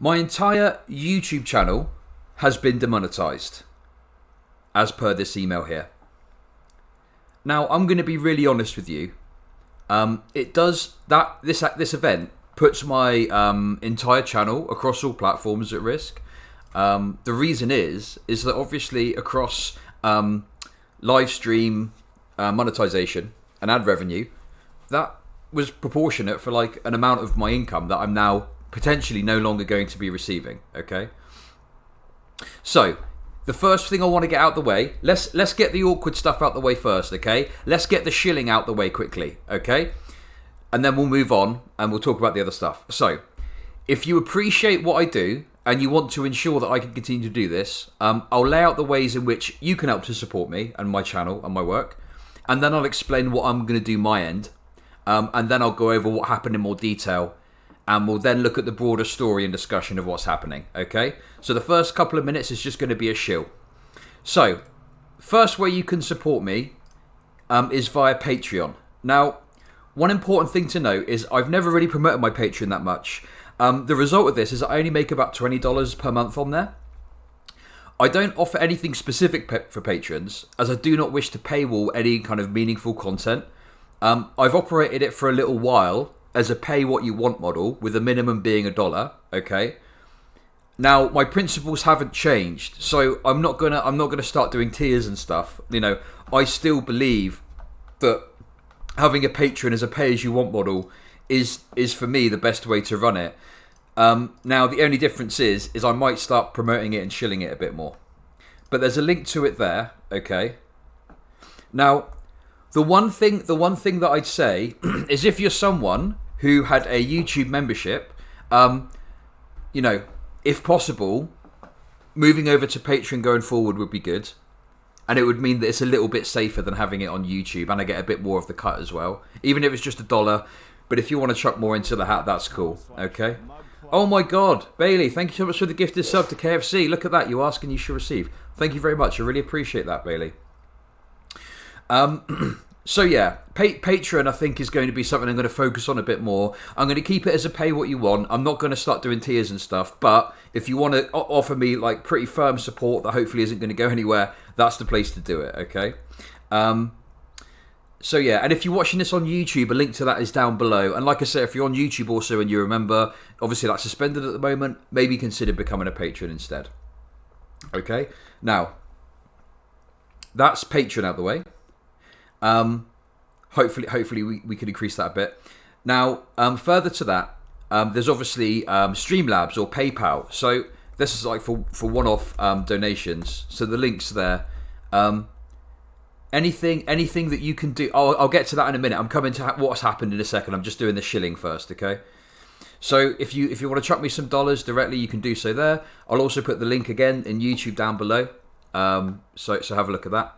My entire YouTube channel has been demonetized, as per this email here. Now, I'm going to be really honest with you. This event puts my entire channel across all platforms at risk. The reason is that obviously across live stream monetization and ad revenue, that was proportionate for like an amount of my income that I'm now potentially no longer going to be receiving. Okay, so the first thing I want to get out the way, let's get the awkward stuff out the way first. Okay, let's get the shilling out the way quickly. Okay, and then we'll move on and we'll talk about the other stuff. So if you appreciate what I do and you want to ensure that I can continue to do this, I'll lay out the ways in which you can help to support me and my channel and my work, and then I'll explain what I'm going to do my end, and then I'll go over what happened in more detail, and we'll then look at the broader story and discussion of what's happening. Okay, so the first couple of minutes is just going to be a shill. So first way you can support me is via Patreon. Now, one important thing to note is I've never really promoted my Patreon that much. The result of this is I only make about $20 per month on there. I don't offer anything specific for patrons, as I do not wish to paywall any kind of meaningful content. I've operated it for a little while as a pay what you want model, with a minimum being $1. Okay. Now my principles haven't changed, so I'm not gonna start doing tiers and stuff. You know, I still believe that having a Patreon as a pay as you want model is for me the best way to run it. Now the only difference is I might start promoting it and shilling it a bit more, but there's a link to it there. Okay. Now, the one thing that I'd say is, if you're someone who had a YouTube membership, you know, if possible, moving over to Patreon going forward would be good, and it would mean that it's a little bit safer than having it on YouTube, and I get a bit more of the cut as well, even if it's just $1. But if you want to chuck more into the hat, that's cool. Okay. Oh my God, Bailey, thank you so much for the gifted sub to KFC. Look at that, you ask and you shall receive. Thank you very much. I really appreciate that, Bailey. So yeah, Patreon I think is going to be something I'm going to focus on a bit more. I'm going to keep it as a pay what you want. I'm not going to start doing tiers and stuff, but if you want to offer me like pretty firm support that hopefully isn't going to go anywhere, that's the place to do it. Okay. So yeah, and if you're watching this on YouTube, a link to that is down below. And like I said, if you're on YouTube also and you remember, obviously that's suspended at the moment, maybe consider becoming a patron instead. Okay, now that's Patreon out the way. Hopefully we can increase that a bit. Now, further to that, there's obviously Streamlabs or PayPal. So this is like for one-off donations. So the link's there. Anything that you can do. I'll get to that in a minute. I'm coming to what's happened in a second. I'm just doing the shilling first, okay? So if you want to chuck me some dollars directly, you can do so there. I'll also put the link again in YouTube down below. So have a look at that.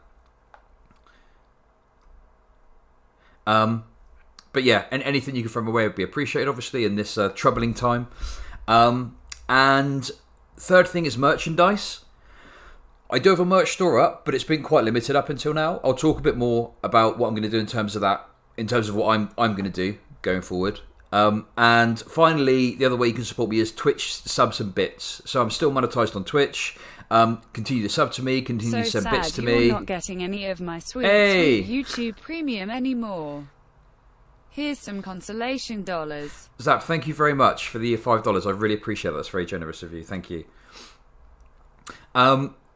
But yeah, anything you can throw my way would be appreciated, obviously, in this troubling time. And third thing is merchandise. I do have a merch store up, but it's been quite limited up until now. I'll talk a bit more about what I'm going to do in terms of that, in terms of what I'm going to do going forward. And finally, the other way you can support me is Twitch subs and bits. So I'm still monetized on Twitch. Continue to sub to me, continue to send bits to me. You're not getting any of my sweet YouTube Premium anymore. Here's some consolation dollars. Zap, thank you very much for the $5. I really appreciate that. That's very generous of you. Thank you.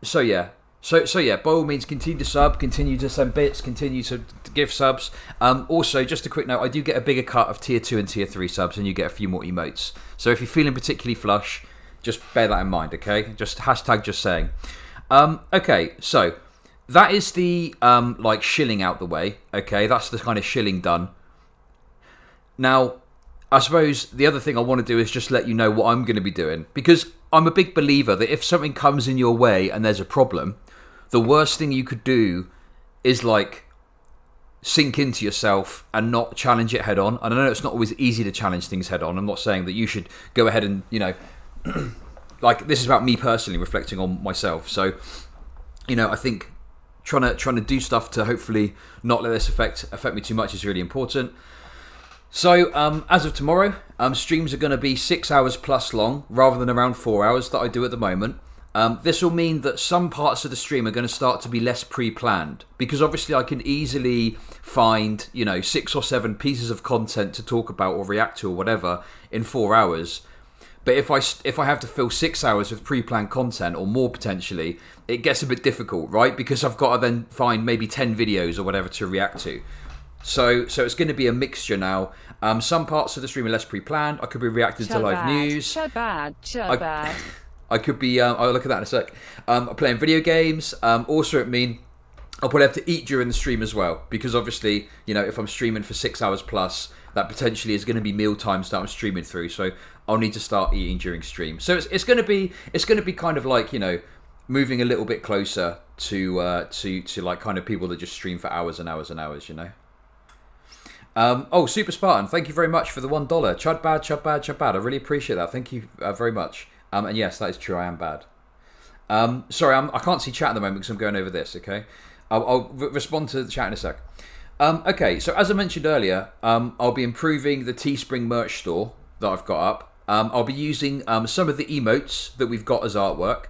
So yeah, by all means, continue to sub, continue to send bits, continue to give subs. Also, just a quick note, I do get a bigger cut of tier 2 and tier 3 subs, and you get a few more emotes. So if you're feeling particularly flush, just bear that in mind, okay? Just hashtag just saying. Okay, so that is the like shilling out the way, okay? That's the kind of shilling done. Now, I suppose the other thing I want to do is just let you know what I'm going to be doing, because I'm a big believer that if something comes in your way and there's a problem, the worst thing you could do is like sink into yourself and not challenge it head on. And I know it's not always easy to challenge things head on. I'm not saying that you should go ahead and, you know, like this is about me personally reflecting on myself. So, you know, I think trying to do stuff to hopefully not let this affect me too much is really important. So, as of tomorrow, streams are going to be 6 hours plus long, rather than around 4 hours that I do at the moment. This will mean that some parts of the stream are going to start to be less pre-planned, because obviously I can easily find, 6 or 7 pieces of content to talk about or react to or whatever in 4 hours. But if I have to fill 6 hours with pre-planned content or more potentially, it gets a bit difficult, right? Because I've got to then find maybe 10 videos or whatever to react to. So it's going to be a mixture now. Some parts of the stream are less pre-planned. I could be reacting to live news. I could be. I'll look at that in a sec. Playing video games. Also, it mean I'll probably have to eat during the stream as well, because obviously, if I'm streaming for 6 hours plus, that potentially is going to be meal times that I'm streaming through. So I'll need to start eating during stream. So it's going to be kind of like moving a little bit closer to like kind of people that just stream for hours and hours and hours. Super Spartan, thank you very much for the $1. Chud bad, chud bad, chud bad. I really appreciate that. Thank you very much. And yes, that is true. I am bad. Sorry, I can't see chat at the moment because I'm going over this. Okay, I'll respond to the chat in a sec. Okay, so as I mentioned earlier, I'll be improving the Teespring merch store that I've got up. I'll be using some of the emotes that we've got as artwork.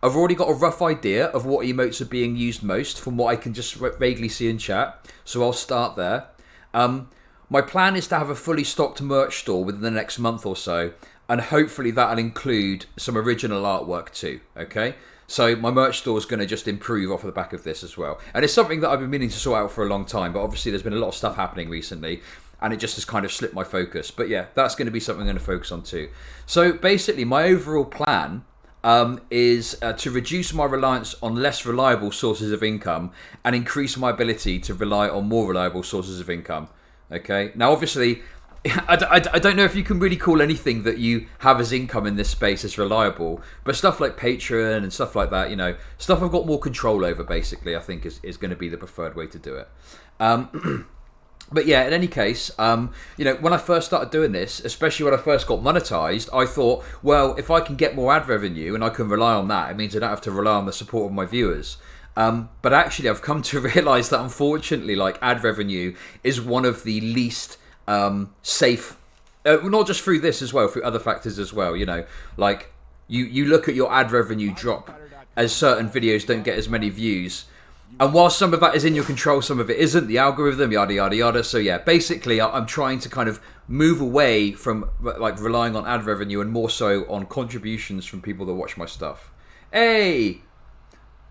I've already got a rough idea of what emotes are being used most from what I can just vaguely see in chat. So I'll start there. My plan is to have a fully stocked merch store within the next month or so, and hopefully that'll include some original artwork too, okay? So my merch store is going to just improve off of the back of this as well. And it's something that I've been meaning to sort out for a long time, but obviously there's been a lot of stuff happening recently, and it just has kind of slipped my focus. But yeah, that's going to be something I'm going to focus on too. So basically my overall plan is to reduce my reliance on less reliable sources of income and increase my ability to rely on more reliable sources of income. Okay, now obviously I don't know if you can really call anything that you have as income in this space as reliable, but stuff like Patreon and stuff like that, stuff I've got more control over, basically, I think is going to be the preferred way to do it. But yeah, in any case, when I first started doing this, especially when I first got monetized, I thought, well, if I can get more ad revenue and I can rely on that, it means I don't have to rely on the support of my viewers. But actually, I've come to realize that unfortunately, like, ad revenue is one of the least safe, not just through this as well, through other factors as well. Like you look at your ad revenue drop as certain videos don't get as many views. And while some of that is in your control, some of it isn't, the algorithm, yada, yada, yada. So yeah, basically I'm trying to kind of move away from like relying on ad revenue and more so on contributions from people that watch my stuff. Hey,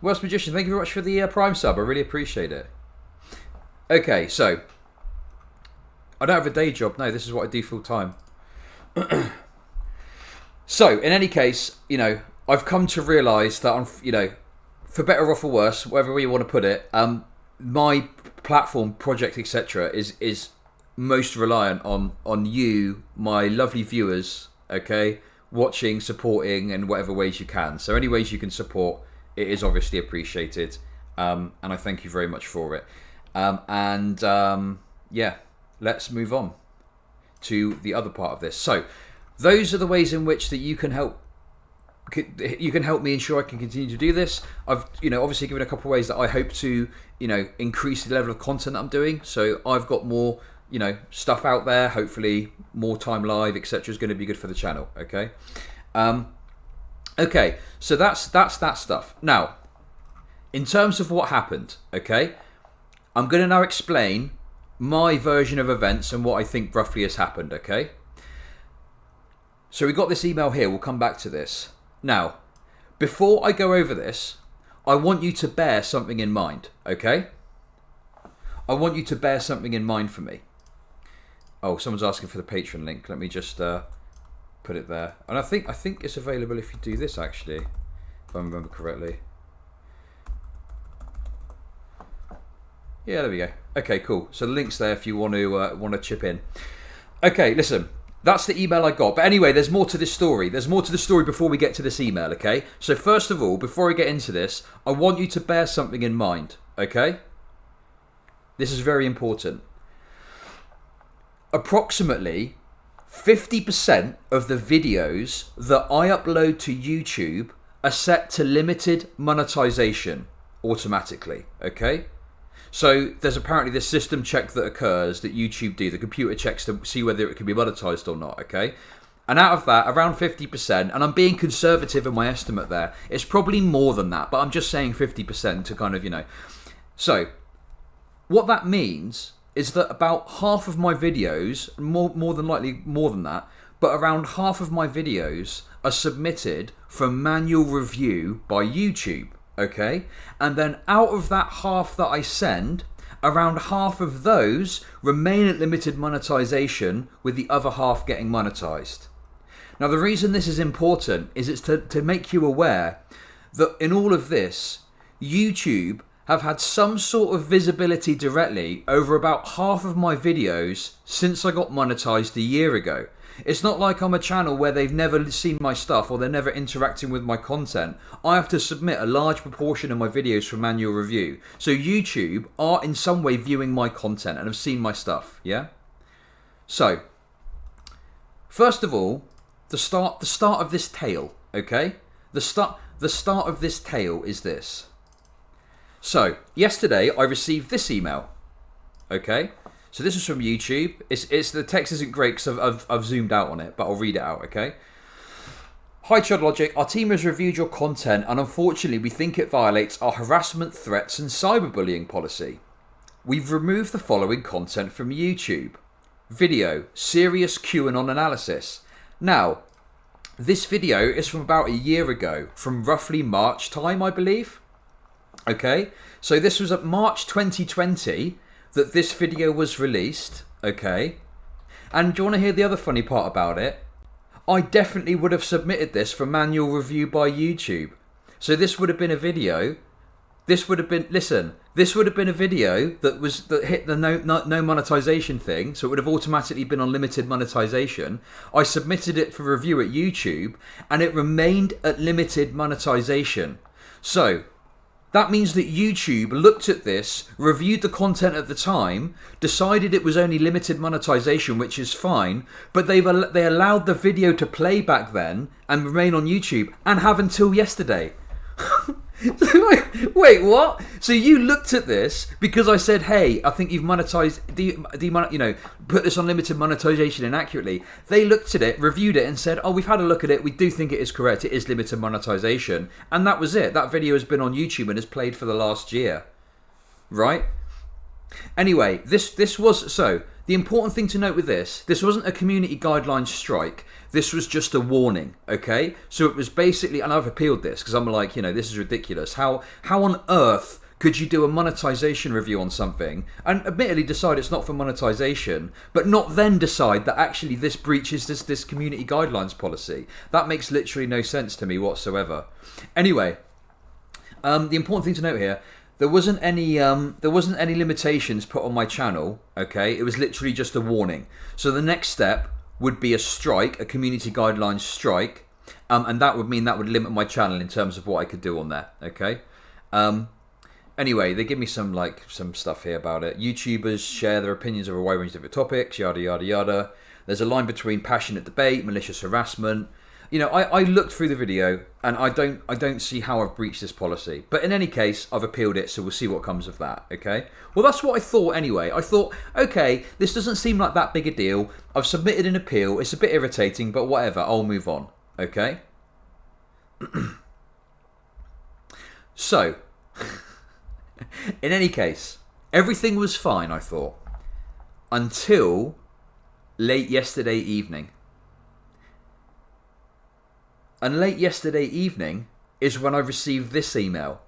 Welsh Magician, thank you very much for the Prime sub. I really appreciate it. Okay, so I don't have a day job. No, this is what I do full time. So in any case, I've come to realise that I'm, for better or for worse, whatever way you want to put it, my platform, project, etc., is most reliant on you, my lovely viewers, okay, watching, supporting, in whatever ways you can. So any ways you can support, it is obviously appreciated, and I thank you very much for it. Yeah, let's move on to the other part of this. So those are the ways in which that you can help me ensure I can continue to do this. I've obviously given a couple of ways that I hope to increase the level of content that I'm doing. So I've got more stuff out there. Hopefully more time live, etc. is going to be good for the channel. Okay. Okay. So that's that stuff. Now, in terms of what happened, okay, I'm going to now explain my version of events and what I think roughly has happened. Okay. So we got this email here. We'll come back to this. Now, before I go over this, I want you to bear something in mind, okay? I want you to bear something in mind for me. Oh, someone's asking for the Patreon link. Let me just put it there. And I think it's available if you do this, actually, if I remember correctly. Yeah, there we go. Okay, cool. So the link's there if you want to chip in. Okay, listen. That's the email I got. But anyway, there's more to this story. There's more to the story before we get to this email, okay? So first of all, before I get into this, I want you to bear something in mind, okay? This is very important. Approximately 50% of the videos that I upload to YouTube are set to limited monetization automatically, okay? So there's apparently this system check that occurs that YouTube do. The computer checks to see whether it can be monetized or not, okay? And out of that, around 50%, and I'm being conservative in my estimate there, it's probably more than that, but I'm just saying 50% to kind of, So, what that means is that about half of my videos, more than likely more than that, but around half of my videos are submitted for manual review by YouTube, okay? And then out of that half that I send, around half of those remain at limited monetization, with the other half getting monetized. Now, the reason this is important is it's to make you aware that in all of this, YouTube have had some sort of visibility directly over about half of my videos since I got monetized a year ago. It's not like I'm a channel where they've never seen my stuff or they're never interacting with my content. I have to submit a large proportion of my videos for manual review. So YouTube are in some way viewing my content and have seen my stuff, yeah? So, first of all, the start of this tale, okay? The start of this tale is this. So, yesterday I received this email, okay? So this is from YouTube. It's the text isn't great because I've zoomed out on it, but I'll read it out, okay? Hi Chud Logic, our team has reviewed your content and unfortunately we think it violates our harassment, threats and cyberbullying policy. We've removed the following content from YouTube. Video, serious QAnon analysis. Now, this video is from about a year ago, from roughly March time, I believe. Okay, so this was at March 2020 that this video was released, okay? And do you want to hear the other funny part about it? I definitely would have submitted this for manual review by YouTube. So this would have been a video, this would have been a video that hit the no monetization thing, so it would have automatically been on limited monetization. I submitted it for review at YouTube, and it remained at limited monetization. So, that means that YouTube looked at this, reviewed the content at the time, decided it was only limited monetization, which is fine, but they allowed the video to play back then and remain on YouTube, and have until yesterday. Wait, what? So you looked at this because I said, hey, I think you've monetized, put this on limited monetization inaccurately. They looked at it, reviewed it and said, oh, we've had a look at it. We do think it is correct. It is limited monetization. And that was it. That video has been on YouTube and has played for the last year. Right? Anyway, this was, so the important thing to note with this wasn't a community guidelines strike. This was just a warning, okay? So it was basically, and I've appealed this because I'm like, this is ridiculous. How on earth could you do a monetization review on something and admittedly decide it's not for monetization, but not then decide that actually this breaches this community guidelines policy? That makes literally no sense to me whatsoever. Anyway, the important thing to note here, there wasn't any limitations put on my channel, okay? It was literally just a warning. So the next step would be a strike, a community guidelines strike, and that would mean that would limit my channel in terms of what I could do on there, okay? Anyway, they give me some stuff here about it. YouTubers share their opinions over a wide range of different topics, yada, yada, yada. There's a line between passionate debate, malicious harassment. I looked through the video and I don't see how I've breached this policy. But in any case, I've appealed it, so we'll see what comes of that, okay? Well, that's what I thought anyway. I thought, okay, this doesn't seem like that big a deal. I've submitted an appeal. It's a bit irritating, but whatever. I'll move on, okay? So, in any case, everything was fine, I thought, until late yesterday evening. And late yesterday evening is when I received this email.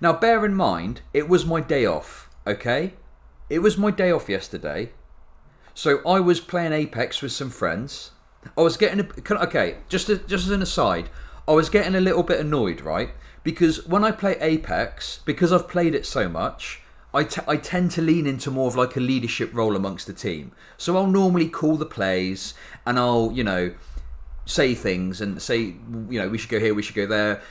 Now, bear in mind, it was my day off, okay? It was my day off yesterday. So I was playing Apex with some friends. I was getting just as an aside, I was getting a little bit annoyed, right? Because when I play Apex, because I've played it so much, I tend to lean into more of like a leadership role amongst the team. So I'll normally call the plays and I'll, say things and say, we should go here, we should go there,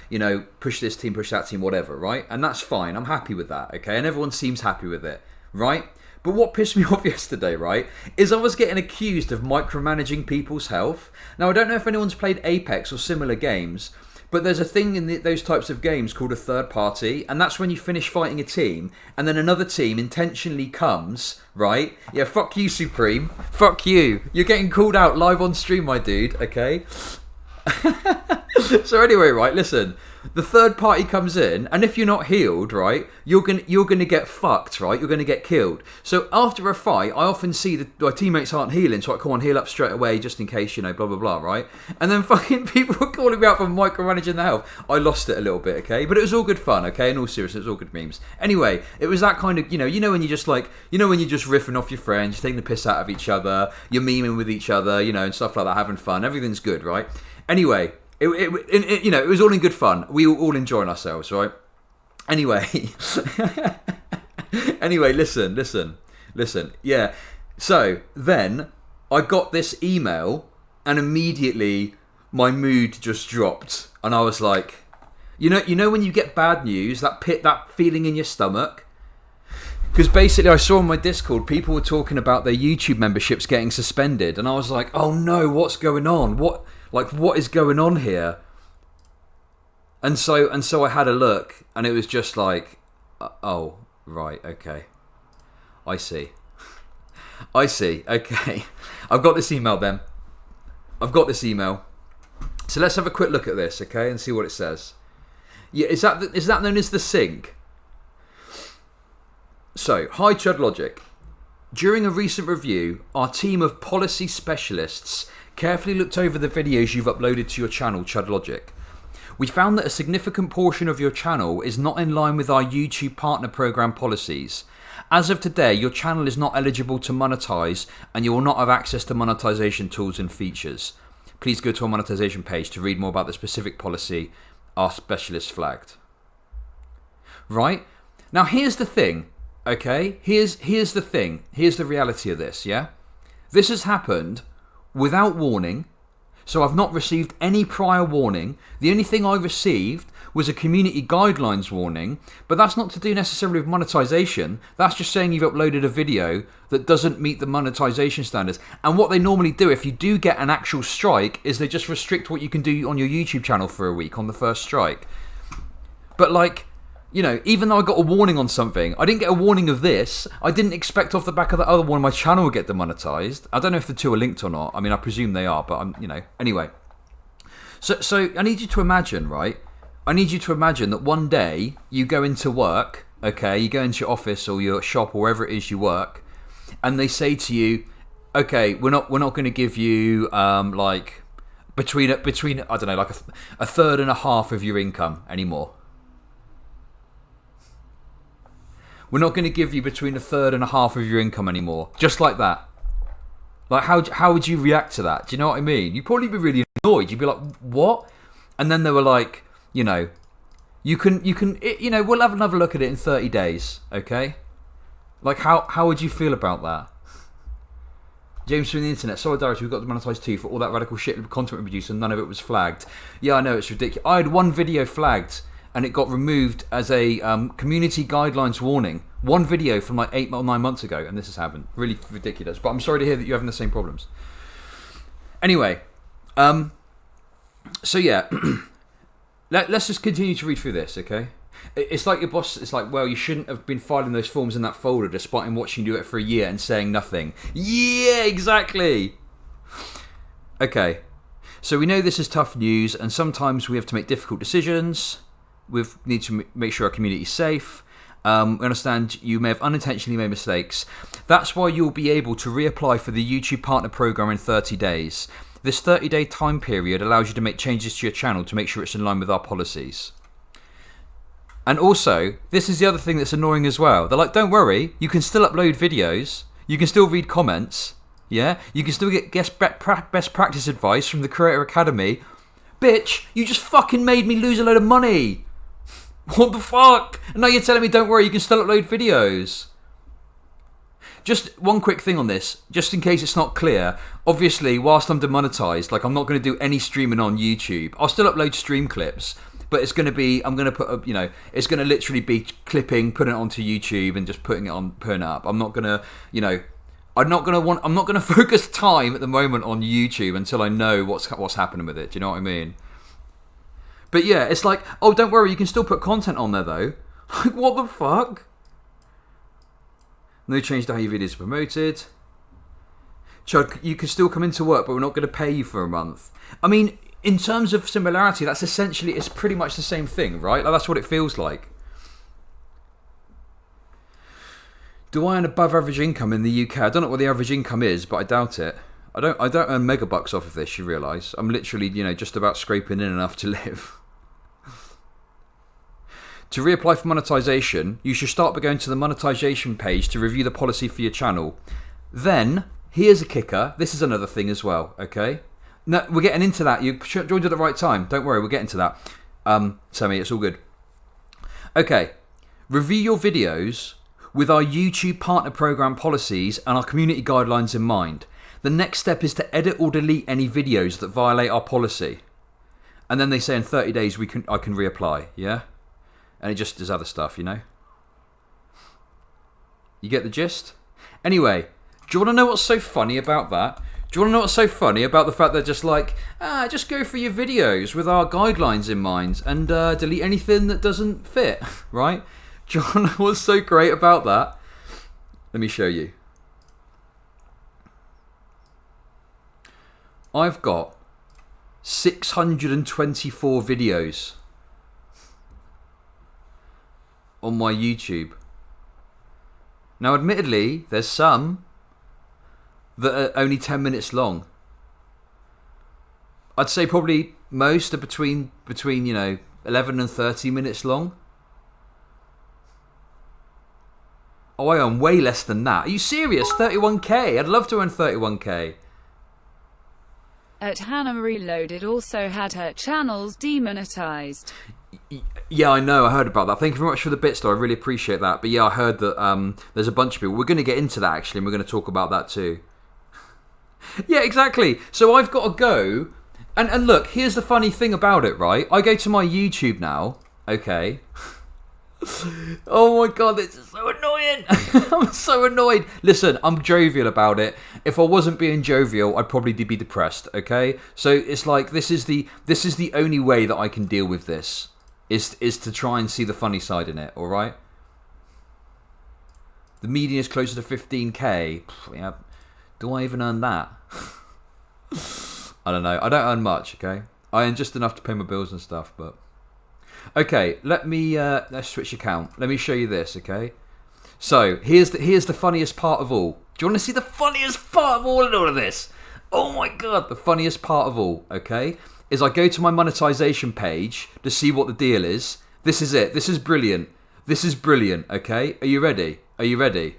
push this team, push that team, whatever, right? And that's fine. I'm happy with that, okay? And everyone seems happy with it, right? But what pissed me off yesterday, right, is I was getting accused of micromanaging people's health. Now, I don't know if anyone's played Apex or similar games, But there's a thing in those types of games called a third party, and that's when you finish fighting a team, and then another team intentionally comes, right? Yeah, fuck you, Supreme. Fuck you. You're getting called out live on stream, my dude, okay? So anyway, right, listen. The third party comes in, and if you're not healed, right, you're gonna get fucked, right? You're gonna get killed. So after a fight, I often see that my teammates aren't healing, so I come on, heal up straight away, just in case, blah blah blah, right? And then fucking people were calling me out for micromanaging the health. I lost it a little bit, okay, but it was all good fun, okay. In all seriousness, it was all good memes. Anyway, it was that kind of, when you just when you're just riffing off your friends, you're taking the piss out of each other, you're memeing with each other, and stuff like that, having fun. Everything's good, right? Anyway. It was all in good fun. We were all enjoying ourselves, right? Anyway, listen. Yeah. So then I got this email, and immediately my mood just dropped, and I was like, you know when you get bad news, that feeling in your stomach. Because basically, I saw on my Discord people were talking about their YouTube memberships getting suspended, and I was like, oh no, what's going on? What is going on here? And so I had a look, and it was just like, oh, right, okay. I see, okay. I've got this email then. So let's have a quick look at this, okay, and see what it says. Yeah, is that known as the sync? So, hi Chud Logic. During a recent review, our team of policy specialists carefully looked over the videos you've uploaded to your channel, Chud Logic. We found that a significant portion of your channel is not in line with our YouTube partner program policies. As of today, your channel is not eligible to monetize, and you will not have access to monetization tools and features. Please go to our monetization page to read more about the specific policy our specialists flagged. Right? Now here's the thing, okay? Here's the thing. Here's the reality of this, yeah? This has happened without warning, so I've not received any prior warning. The only thing I received was a community guidelines warning, but that's not to do necessarily with monetization. That's just saying you've uploaded a video that doesn't meet the monetization standards. And what they normally do, if you do get an actual strike, is they just restrict what you can do on your YouTube channel for a week on the first strike. But even though I got a warning on something, I didn't get a warning of this. I didn't expect off the back of the other one my channel would get demonetized. I don't know if the two are linked or not. I mean, I presume they are, but anyway. So I need you to imagine, right? I need you to imagine that one day you go into work, okay? You go into your office or your shop or wherever it is you work, and they say to you, okay, we're not going to give you between I don't know, a third and a half of your income anymore. We're not going to give you between a third and a half of your income anymore. Just like that. Like, how would you react to that? Do you know what I mean? You'd probably be really annoyed. You'd be like, what? And then they were like, we'll have another look at it in 30 days, okay? Like, how would you feel about that? James from the internet, solidarity, we got demonetized too for all that radical shit content we produced and none of it was flagged. Yeah, I know, it's ridiculous. I had one video flagged and it got removed as a community guidelines warning. One video from 8 or 9 months ago, and this has happened. Really ridiculous. But I'm sorry to hear that you're having the same problems. Anyway, so yeah, let's just continue to read through this, okay? It's like your boss, it's like, well, you shouldn't have been filing those forms in that folder despite him watching you do it for a year and saying nothing. Yeah, exactly. Okay, so we know this is tough news and sometimes we have to make difficult decisions. We need to make sure our community is safe. We understand you may have unintentionally made mistakes. That's why you'll be able to reapply for the YouTube Partner Program in 30 days. This 30-day time period allows you to make changes to your channel to make sure it's in line with our policies. And also, this is the other thing that's annoying as well. They're like, don't worry, you can still upload videos. You can still read comments. Yeah? You can still get best practice advice from the Creator Academy. Bitch, you just fucking made me lose a load of money. What the fuck? And now you're telling me, don't worry, you can still upload videos. Just one quick thing on this, just in case it's not clear. Obviously, whilst I'm demonetized, I'm not going to do any streaming on YouTube. I'll still upload stream clips, but it's going to be, I'm going to put, it's going to literally be clipping, putting it onto YouTube and just putting it up. I'm not going to, I'm not going to focus time at the moment on YouTube until I know what's happening with it. Do you know what I mean? But yeah, it's like, oh, don't worry, you can still put content on there though. Like, what the fuck? No change to how your videos are promoted. Chud, you can still come into work, but we're not going to pay you for a month. I mean, in terms of similarity, that's essentially, it's pretty much the same thing, right? Like, that's what it feels like. Do I earn above average income in the UK? I don't know what the average income is, but I doubt it. I don't earn megabucks off of this, you realise. I'm literally, just about scraping in enough to live. To reapply for monetization, you should start by going to the monetization page to review the policy for your channel. Then, here's a kicker. This is another thing as well, okay? No, we're getting into that. You joined at the right time. Don't worry, we're getting to that. Sammy, it's all good. Okay. Review your videos with our YouTube partner program policies and our community guidelines in mind. The next step is to edit or delete any videos that violate our policy. And then they say in 30 days I can reapply, yeah? And it just does other stuff, You get the gist? Anyway, do you want to know what's so funny about that? Do you want to know what's so funny about the fact that just like, just go through your videos with our guidelines in mind and delete anything that doesn't fit, right? Do you want to know what's so great about that? Let me show you. I've got 624 videos on my YouTube. Now, admittedly, there's some that are only 10 minutes long. I'd say probably most are between 11 and 30 minutes long. Oh, I earn way less than that. Are you serious? 31k? I'd love to earn 31k. At Hannah Reloaded also had her channels demonetized. Yeah, I know. I heard about that. Thank you very much for the bits, though. I really appreciate that. But yeah, I heard that there's a bunch of people. We're going to get into that, actually, and we're going to talk about that too. Yeah, exactly. So I've got to go. And look, here's the funny thing about it, right? I go to my YouTube now, okay? Oh my god, this is so annoying. I'm so annoyed. Listen, I'm jovial about it. If I wasn't being jovial, I'd probably be depressed, okay? So it's like this is the only way that I can deal with this is to try and see the funny side in it, all right? The median is closer to 15k. Yeah. Do I even earn that? I don't know. I don't earn much, okay? I earn just enough to pay my bills and stuff, but okay, let's switch account. Let me show you this, okay? So, here's the funniest part of all. Do you want to see the funniest part of all in all of this? Oh my god, the funniest part of all, okay? Is I go to my monetization page to see what the deal is. This is it. This is brilliant. This is brilliant, okay? Are you ready? Are you ready?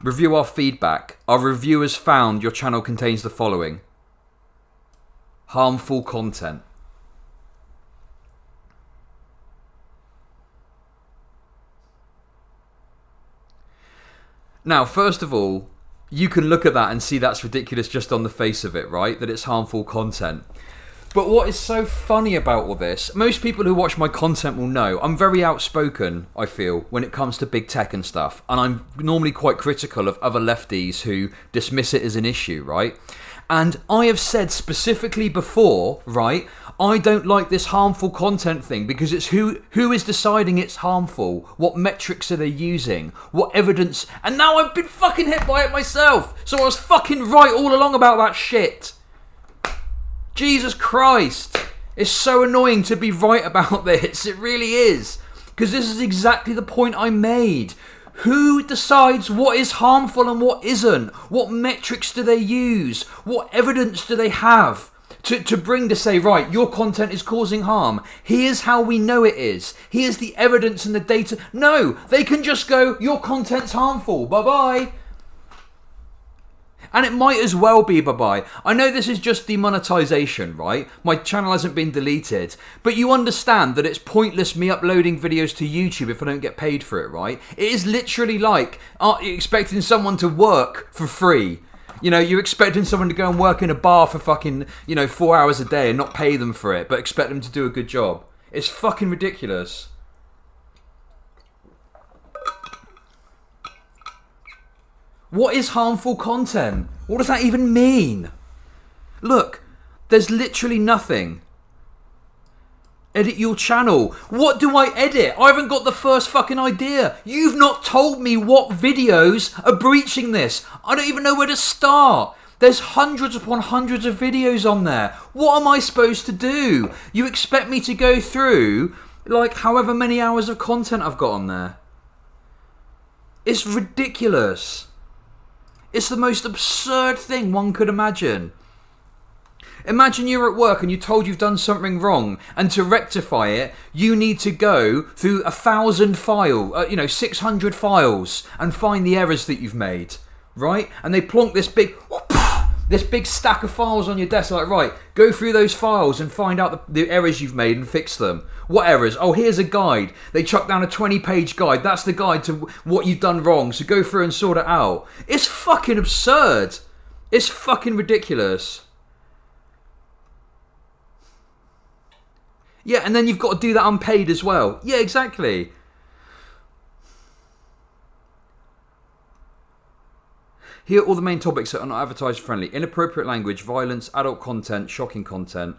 Review our feedback. Our reviewers found your channel contains the following: harmful content. Now, first of all, you can look at that and see that's ridiculous just on the face of it, right? That it's harmful content. But what is so funny about all this, most people who watch my content will know I'm very outspoken, I feel, when it comes to big tech and stuff. And I'm normally quite critical of other lefties who dismiss it as an issue, right? And I have said specifically before, right, I don't like this harmful content thing because it's who is deciding it's harmful, what metrics are they using, what evidence, and now I've been fucking hit by it myself. So I was fucking right all along about that shit. Jesus Christ. It's so annoying to be right about this. It really is. Because this is exactly the point I made. Who decides what is harmful and what isn't? What metrics do they use? What evidence do they have to bring to say, right, your content is causing harm. Here's how we know it is. Here's the evidence and the data. No, they can just go, your content's harmful. Bye-bye. And it might as well be bye-bye. I know this is just demonetization, right? My channel hasn't been deleted. But you understand that it's pointless me uploading videos to YouTube if I don't get paid for it, right? It is literally like expecting someone to work for free. You know, you're expecting someone to go and work in a bar for fucking, 4 hours a day and not pay them for it, but expect them to do a good job. It's fucking ridiculous. What is harmful content? What does that even mean? Look, there's literally nothing. Edit your channel. What do I edit? I haven't got the first fucking idea. You've not told me what videos are breaching this. I don't even know where to start. There's hundreds upon hundreds of videos on there. What am I supposed to do? You expect me to go through, like, however many hours of content I've got on there? It's ridiculous. It's the most absurd thing one could imagine. Imagine you're at work and you're told you've done something wrong, and to rectify it, you need to go through 1,000 files, 600 files, and find the errors that you've made, right? And they plonk this big stack of files on your desk, like, right, go through those files and find out the errors you've made and fix them. What errors? Oh, here's a guide. They chuck down a 20-page guide. That's the guide to what you've done wrong, so go through and sort it out. It's fucking absurd. It's fucking ridiculous. Yeah, and then you've got to do that unpaid as well. Yeah, exactly. Here are all the main topics that are not advertiser friendly. Inappropriate language, violence, adult content, shocking content.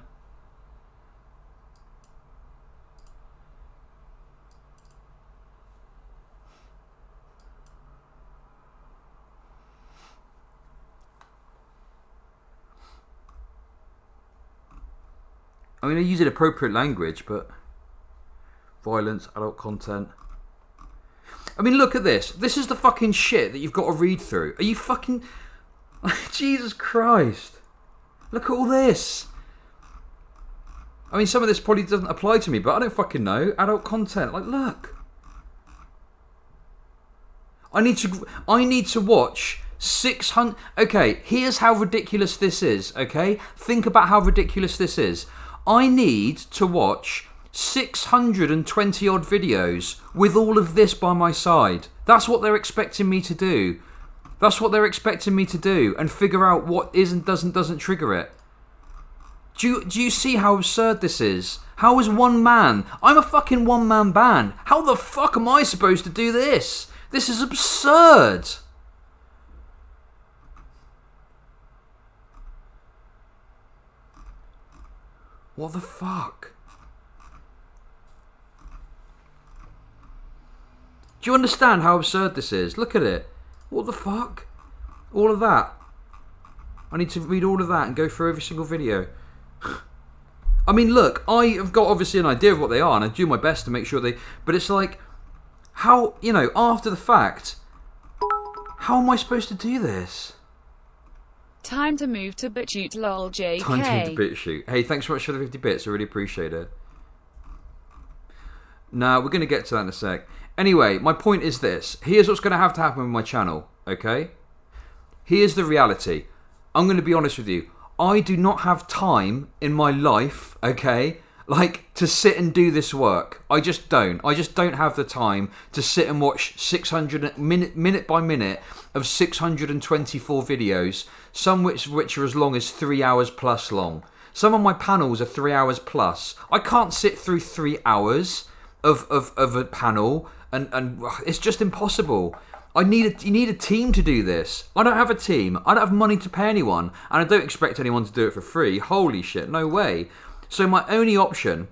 I mean, I use inappropriate language, but violence, adult content. I mean, look at this. This is the fucking shit that you've got to read through. Are you fucking... Jesus Christ. Look at all this. I mean, some of this probably doesn't apply to me, but I don't fucking know. Adult content. Like, look. I need to watch 600... Okay, here's how ridiculous this is, okay? Think about how ridiculous this is. I need to watch 620 odd videos with all of this by my side. That's what they're expecting me to do. That's what they're expecting me to do, and figure out what is and doesn't trigger it. Do you see how absurd this is? How is one man? I'm a fucking one-man band. How the fuck am I supposed to do this? This is absurd. What the fuck? Do you understand how absurd this is? Look at it. What the fuck? All of that. I need to read all of that and go through every single video. I mean, look, I have got obviously an idea of what they are, and I do my best to make sure they... But it's like, how, after the fact, how am I supposed to do this? Time to move to BitChute, lol, JK. Time to move to BitChute. Hey, thanks so much for the 50 bits. I really appreciate it. Now, we're going to get to that in a sec. Anyway, my point is this. Here's what's going to happen with my channel, okay? Here's the reality. I'm going to be honest with you. I do not have time in my life, okay, like, to sit and do this work. I just don't. I just don't have the time to sit and watch 600 minute by minute of 624 videos, some which are as long as 3 hours plus long. Some of my panels are 3 hours plus. I can't sit through 3 hours of a panel, and it's just impossible. You need a team to do this. I don't have a team. I don't have money to pay anyone, and I don't expect anyone to do it for free. Holy shit, no way. So my only option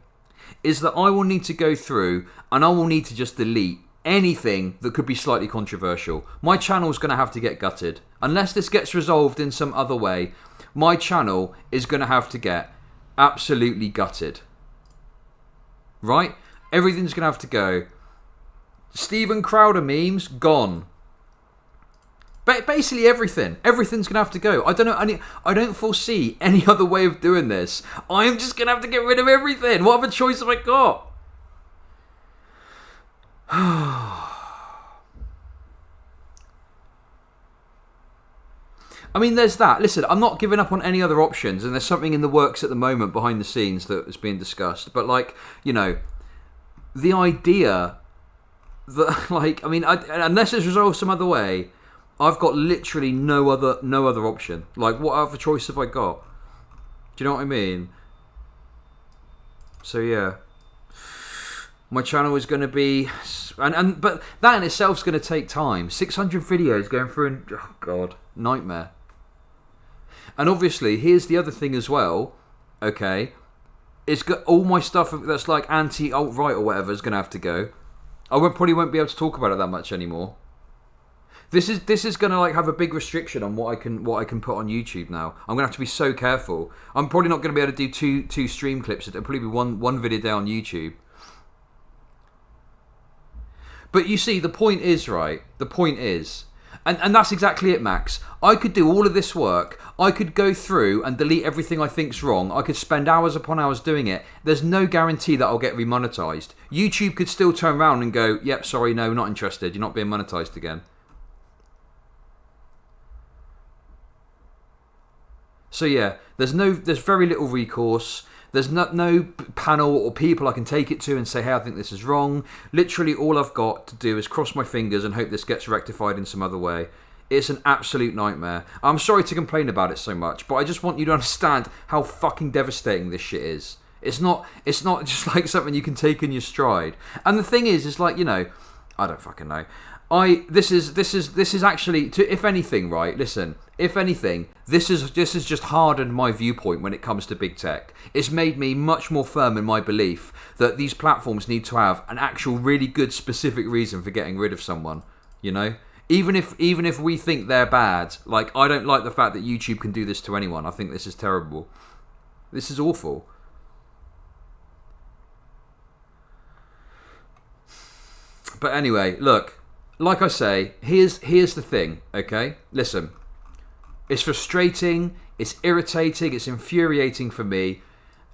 is that I will need to go through and I will need to just delete anything that could be slightly controversial. My channel is going to have to get gutted. Unless this gets resolved in some other way, my channel is going to have to get absolutely gutted. Right? Everything's going to have to go. Steven Crowder memes, gone. Basically everything. Everything's going to have to go. I don't know. I don't foresee any other way of doing this. I'm just going to have to get rid of everything. What other choice have I got? I mean, there's that. Listen, I'm not giving up on any other options, and there's something in the works at the moment behind the scenes that is being discussed. But, like, the idea that, like, I mean, unless it's resolved some other way, I've got literally no other option. Like, what other choice have I got? Do you know what I mean? So yeah, my channel is going to be, but that in itself is going to take time. 600 videos going through, and oh god, nightmare. And obviously, here's the other thing as well, okay? It's got all my stuff that's like anti-alt-right or whatever is going to have to go. I probably won't be able to talk about it that much anymore. This is going to like have a big restriction on what I can put on YouTube now. I'm going to have to be so careful. I'm probably not going to be able to do two stream clips. It'll probably be one video day on YouTube. But you see, the point is, right? The point is, and that's exactly it, Max. I could do all of this work. I could go through and delete everything I think's wrong. I could spend hours upon hours doing it. There's no guarantee that I'll get remonetized. YouTube could still turn around and go, yep, sorry, no, not interested. You're not being monetized again. So yeah, there's very little recourse. There's no panel or people I can take it to and say, hey, I think this is wrong. Literally all I've got to do is cross my fingers and hope this gets rectified in some other way. It's an absolute nightmare. I'm sorry to complain about it so much, but I just want you to understand how fucking devastating this shit is. It's not just like something you can take in your stride. And the thing is like, you know, I don't fucking know. This is actually, if anything, right? Listen, if anything, this has just hardened my viewpoint when it comes to big tech. It's made me much more firm in my belief that these platforms need to have an actual really good specific reason for getting rid of someone. You know, even if we think they're bad, like I don't like the fact that YouTube can do this to anyone. I think this is terrible. This is awful. But anyway, look. Like I say, here's the thing, okay? Listen, it's frustrating, it's irritating, it's infuriating for me,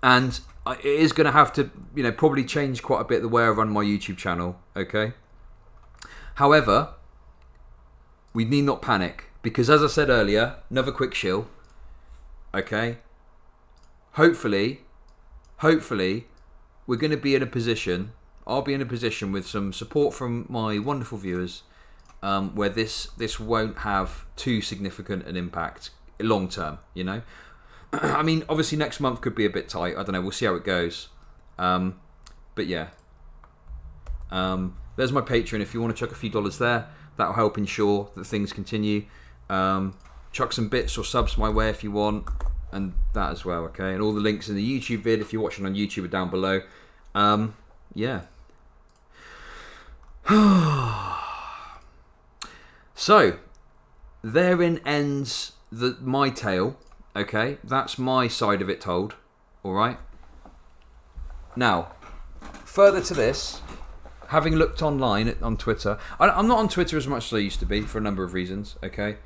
and it is going to have to, you know, probably change quite a bit the way I run my YouTube channel, okay? However, we need not panic, because as I said earlier, another quick shill, okay? Hopefully, we're going to be in a position... I'll be in a position with some support from my wonderful viewers where this won't have too significant an impact long term, you know. I mean, obviously next month could be a bit tight. I don't know. We'll see how it goes. But yeah. There's my Patreon. If you want to chuck a few dollars there, that'll help ensure that things continue. Chuck some bits or subs my way if you want. And that as well, okay? And all the links in the YouTube vid, if you're watching on YouTube, are down below. Yeah. So, therein ends my tale, okay? That's my side of it told, alright? Now, further to this, having looked online on Twitter, I'm not on Twitter as much as I used to be for a number of reasons, okay?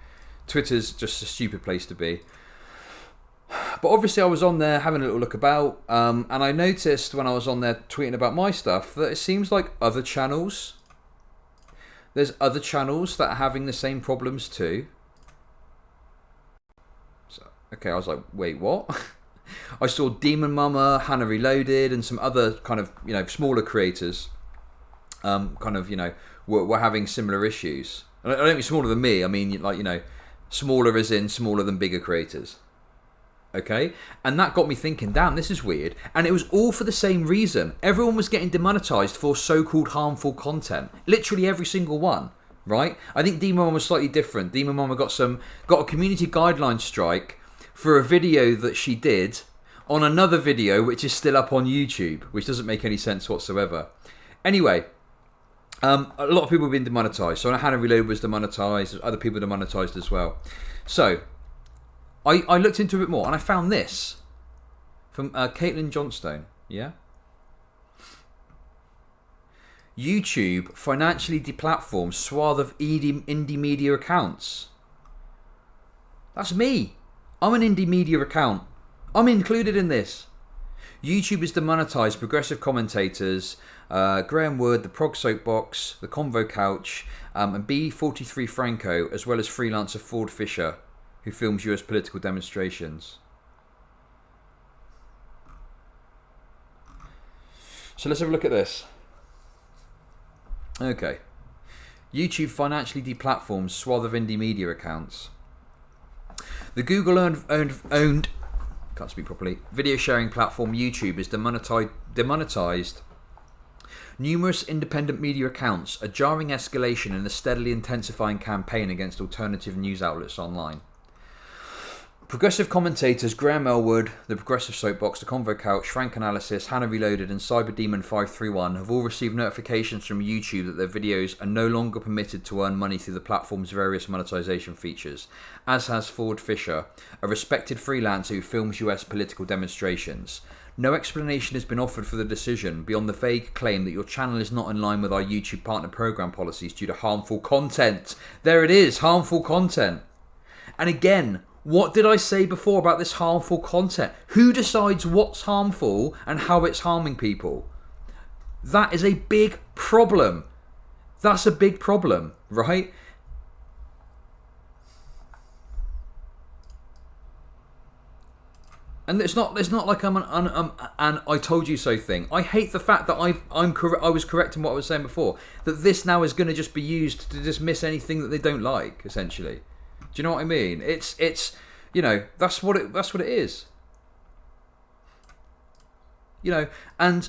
Twitter's just a stupid place to be. But obviously I was on there having a little look about, and I noticed when I was on there tweeting about my stuff that it seems like other channels, there's other channels that are having the same problems too. So, okay, I was like, wait, what? I saw Demon Mama, Hannah Reloaded, and some other kind of, you know, smaller creators, kind of, you know, were having similar issues. I don't mean smaller than me, I mean, like, you know, smaller as in smaller than bigger creators. Okay, and that got me thinking, damn, this is weird. And it was all for the same reason. Everyone was getting demonetized for so-called harmful content. Literally every single one, right? I think Demon Mama was slightly different. Demon Mama got a community guideline strike for a video that she did on another video which is still up on YouTube, which doesn't make any sense whatsoever. Anyway, a lot of people have been demonetized. So Hannah Reload was demonetized, other people demonetized as well. So I looked into a bit more and I found this from Caitlin Johnstone. Yeah. YouTube financially deplatforms swath of indie media accounts. That's me. I'm an indie media account. I'm included in this. YouTube has demonetized progressive commentators, Graham Wood, the Prog Soapbox, the Convo Couch, and B43 Franco, as well as freelancer Ford Fisher, who films US political demonstrations. So let's have a look at this. Okay. YouTube financially deplatforms swath of indie media accounts. The Google owned can't speak properly, video sharing platform YouTube is demonetized numerous independent media accounts, a jarring escalation in a steadily intensifying campaign against alternative news outlets online. Progressive commentators Graham Elwood, The Progressive Soapbox, The Convo Couch, Frank Analysis, Hannah Reloaded and Cyberdemon531 have all received notifications from YouTube that their videos are no longer permitted to earn money through the platform's various monetization features, as has Ford Fisher, a respected freelancer who films US political demonstrations. No explanation has been offered for the decision beyond the vague claim that your channel is not in line with our YouTube partner program policies due to harmful content. There it is, harmful content. And again, what did I say before about this harmful content? Who decides what's harmful and how it's harming people? That is a big problem. That's a big problem, right? And it's not like I'm an I told you so thing. I hate the fact that I was correct in what I was saying before. That this now is going to just be used to dismiss anything that they don't like, essentially. Do you know what I mean? It's you know, that's what it is. You know, and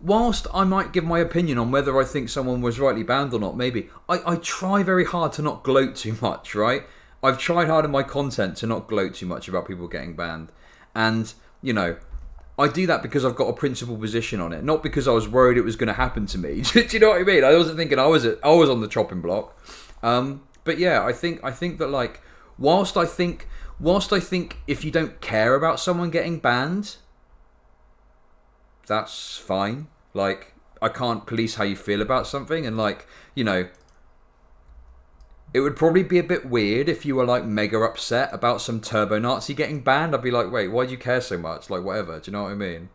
whilst I might give my opinion on whether I think someone was rightly banned or not, maybe I try very hard to not gloat too much, right? I've tried hard in my content to not gloat too much about people getting banned, and you know, I do that because I've got a principled position on it, not because I was worried it was going to happen to me. Do you know what I mean? I wasn't thinking I was on the chopping block. But yeah, I think that like, whilst I think if you don't care about someone getting banned, that's fine. Like, I can't police how you feel about something, and like, you know, it would probably be a bit weird if you were like mega upset about some turbo Nazi getting banned. I'd be like, wait, why do you care so much? Like, whatever. Do you know what I mean?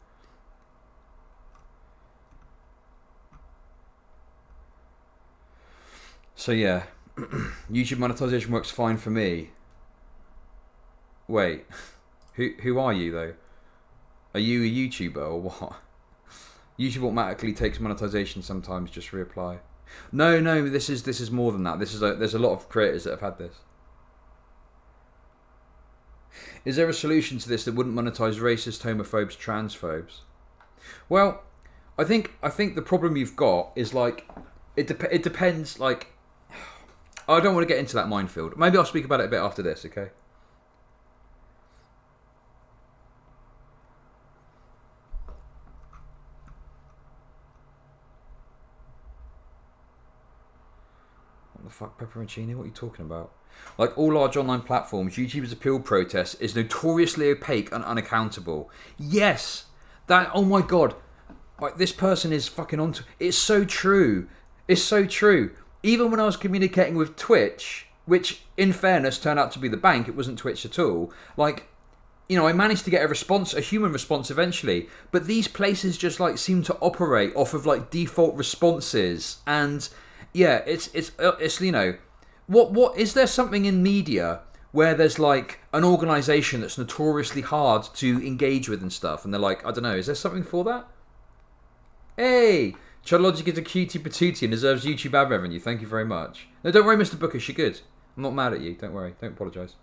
So yeah, YouTube monetization works fine for me. Wait, who are you though? Are you a YouTuber or what? YouTube automatically takes monetization sometimes. Just reapply. No, this is more than that. There's a lot of creators that have had this. Is there a solution to this that wouldn't monetize racist, homophobes, transphobes? Well, I think the problem you've got is like it depends. Like, I don't want to get into that minefield. Maybe I'll speak about it a bit after this. Okay. What the fuck, pepperoncini? What are you talking about? Like all large online platforms, YouTube's appeal process is notoriously opaque and unaccountable. Yes, that. Oh my god, like this person is fucking onto. It's so true. It's so true. Even when I was communicating with Twitch, which in fairness turned out to be the bank, it wasn't Twitch at all. Like, you know, I managed to get a human response eventually. But these places just like seem to operate off of like default responses, and yeah, it's you know, what is there something in media where there's like an organisation that's notoriously hard to engage with and stuff, and they're like, I don't know, is there something for that? Hey, Chudlogic is a cutie patootie and deserves YouTube ad revenue. Thank you very much. No, don't worry, Mr. Booker, you're good. I'm not mad at you. Don't worry. Don't apologise.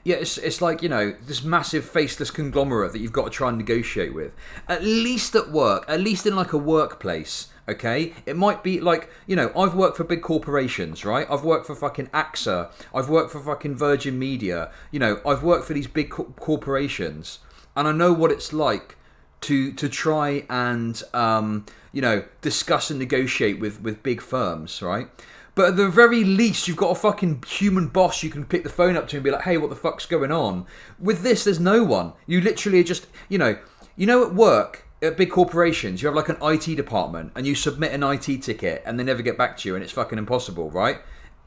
Yeah, it's like, you know, this massive faceless conglomerate that you've got to try and negotiate with. At least at work, at least in like a workplace, okay? It might be like, you know, I've worked for big corporations, right? I've worked for fucking AXA. I've worked for fucking Virgin Media. You know, I've worked for these big corporations. And I know what it's like to try and, you know, discuss and negotiate with big firms, right? But at the very least, you've got a fucking human boss you can pick the phone up to and be like, hey, what the fuck's going on? With this, there's no one. You literally just, you know at work, at big corporations, you have like an IT department and you submit an IT ticket and they never get back to you and it's fucking impossible, right?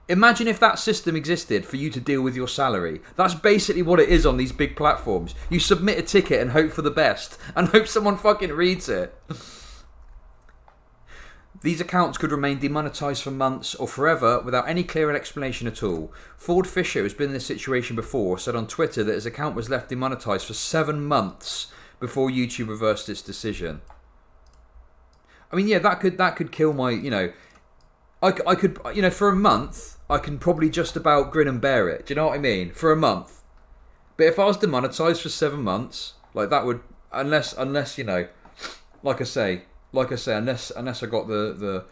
Imagine if that system existed for you to deal with your salary. That's basically what it is on these big platforms. You submit a ticket and hope for the best and hope someone fucking reads it. These accounts could remain demonetized for months or forever without any clear explanation at all. Ford Fisher, who's been in this situation before, said on Twitter that his account was left demonetized for 7 months before YouTube reversed its decision. I mean, yeah, that could kill my, you know, I could, you know, for a month, I can probably just about grin and bear it. Do you know what I mean? For a month. But if I was demonetized for 7 months, like that would, unless you know, like I say, like I say, unless I got the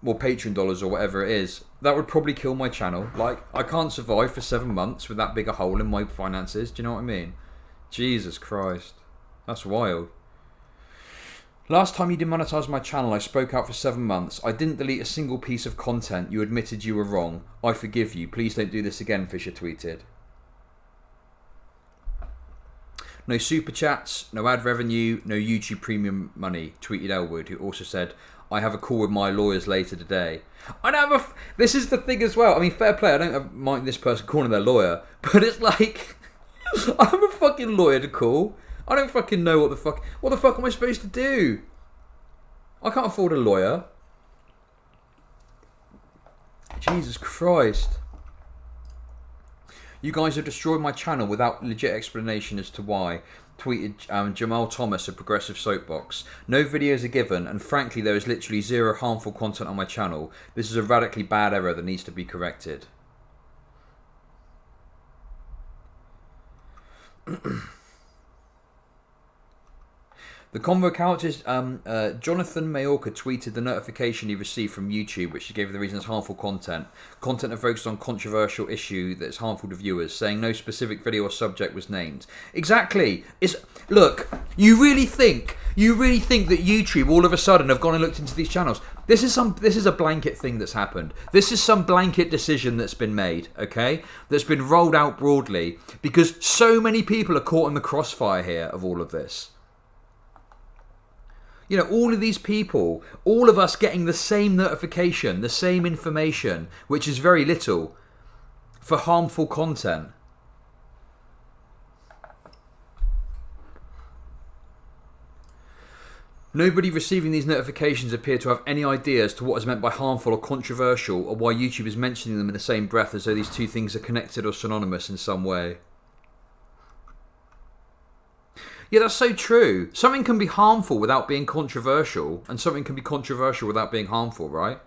more Patreon dollars or whatever it is, that would probably kill my channel. Like, I can't survive for 7 months with that big a hole in my finances. Do you know what I mean? Jesus Christ. That's wild. Last time you demonetized my channel, I spoke out for 7 months. I didn't delete a single piece of content. You admitted you were wrong. I forgive you. Please don't do this again, Fisher tweeted. No super chats, no ad revenue, no YouTube premium money, tweeted Elwood, who also said, I have a call with my lawyers later today. This is the thing as well. I mean, fair play. I don't mind this person calling their lawyer, but it's like, I'm a fucking lawyer to call. I don't fucking know what the fuck am I supposed to do? I can't afford a lawyer. Jesus Christ. You guys have destroyed my channel without legit explanation as to why. Tweeted Jamal Thomas of Progressive Soapbox. No videos are given, and frankly there is literally zero harmful content on my channel. This is a radically bad error that needs to be corrected. The Convo counters, Jonathan Mayorka tweeted the notification he received from YouTube, which he gave the reason as harmful content. Content that focused on controversial issue that is harmful to viewers, saying no specific video or subject was named. Exactly. Look, you really think that YouTube all of a sudden have gone and looked into these channels? This is a blanket thing that's happened. This is some blanket decision that's been made, okay? That's been rolled out broadly because so many people are caught in the crossfire here of all of this. You know, all of these people, all of us getting the same notification, the same information, which is very little, for harmful content. Nobody receiving these notifications appear to have any idea as to what is meant by harmful or controversial, or why YouTube is mentioning them in the same breath as though these two things are connected or synonymous in some way. Yeah, that's so true. Something can be harmful without being controversial, and something can be controversial without being harmful, right?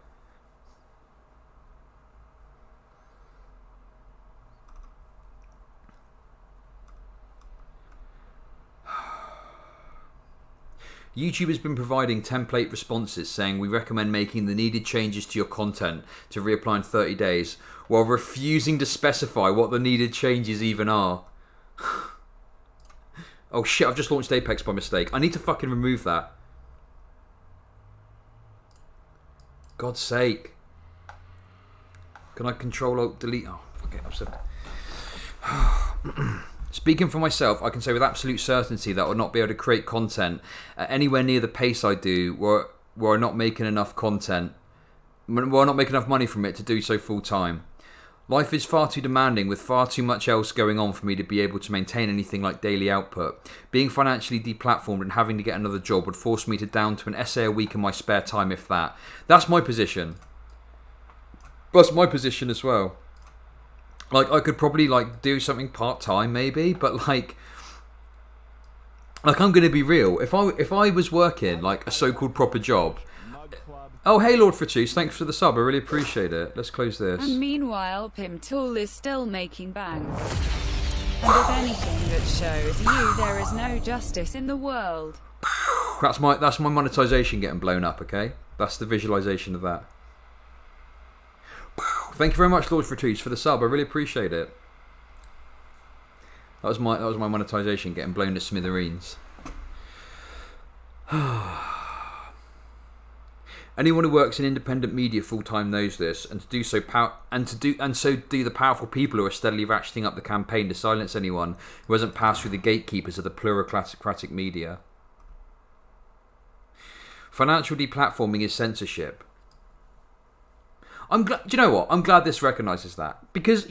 YouTube has been providing template responses saying we recommend making the needed changes to your content to reapply in 30 days, while refusing to specify what the needed changes even are. Oh shit, I've just launched Apex by mistake. I need to fucking remove that. God's sake. Can I Control-Alt-Delete? Oh, fuck it, upset. Speaking for myself, I can say with absolute certainty that I would not be able to create content at anywhere near the pace I do where I'm not making enough content, where I'm not making enough money from it to do so full time. Life is far too demanding with far too much else going on for me to be able to maintain anything like daily output. Being financially deplatformed and having to get another job would force me to down to an essay a week in my spare time, if that. That's my position. That's my position as well. Like, I could probably, like, do something part-time, maybe, but, like, I'm going to be real. If I was working, like, a so-called proper job... Oh, hey, Lord Fritus, thanks for the sub. I really appreciate it. Let's close this. And meanwhile, Pim Tool is still making bangs. And if anything that shows you there is no justice in the world. That's my monetization getting blown up, okay? That's the visualization of that. Thank you very much, Lord Fritus, for the sub. I really appreciate it. That was my monetization getting blown to smithereens. Anyone who works in independent media full time knows this, and so do the powerful people who are steadily ratcheting up the campaign to silence anyone who hasn't passed through the gatekeepers of the plurocratic media. Financial deplatforming is censorship. Do you know what? I'm glad this recognises that, because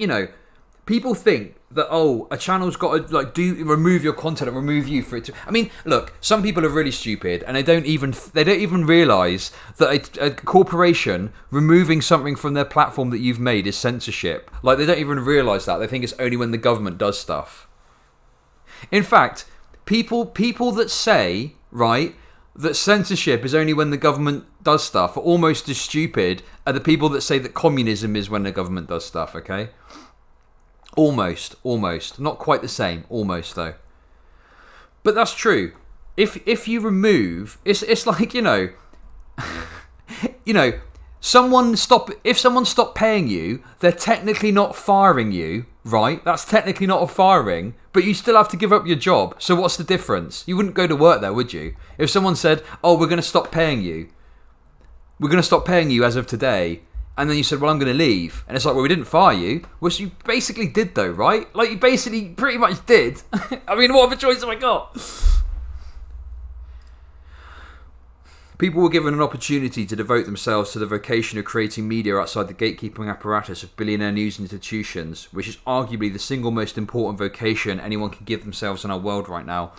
people think that a channel's got to remove your content and remove you for it to. I mean, look, some people are really stupid and they don't even realise that a corporation removing something from their platform that you've made is censorship. Like, they don't even realise that. They think it's only when the government does stuff. In fact, people that say, right, that censorship is only when the government does stuff are almost as stupid as the people that say that communism is when the government does stuff, okay? Almost. Not quite the same. Almost, though. But that's true. if you remove, it's like, you know, if someone stopped paying you, they're technically not firing you, right? That's technically not a firing, but you still have to give up your job. So what's the difference? You wouldn't go to work there, would you? If someone said, "Oh, we're going to stop paying you. We're going to stop paying you as of today," and then you said, "Well, I'm going to leave," and it's like, "Well, we didn't fire you," which you basically did, though, right? Like, you basically pretty much did. I mean, what other choice have I got? People were given an opportunity to devote themselves to the vocation of creating media outside the gatekeeping apparatus of billionaire news institutions, which is arguably the single most important vocation anyone can give themselves in our world right now.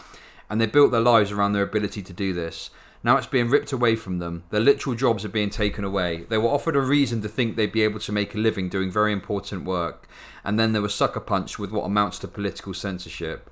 And they built their lives around their ability to do this. Now it's being ripped away from them. Their literal jobs are being taken away. They were offered a reason to think they'd be able to make a living doing very important work. And then they were sucker punched with what amounts to political censorship.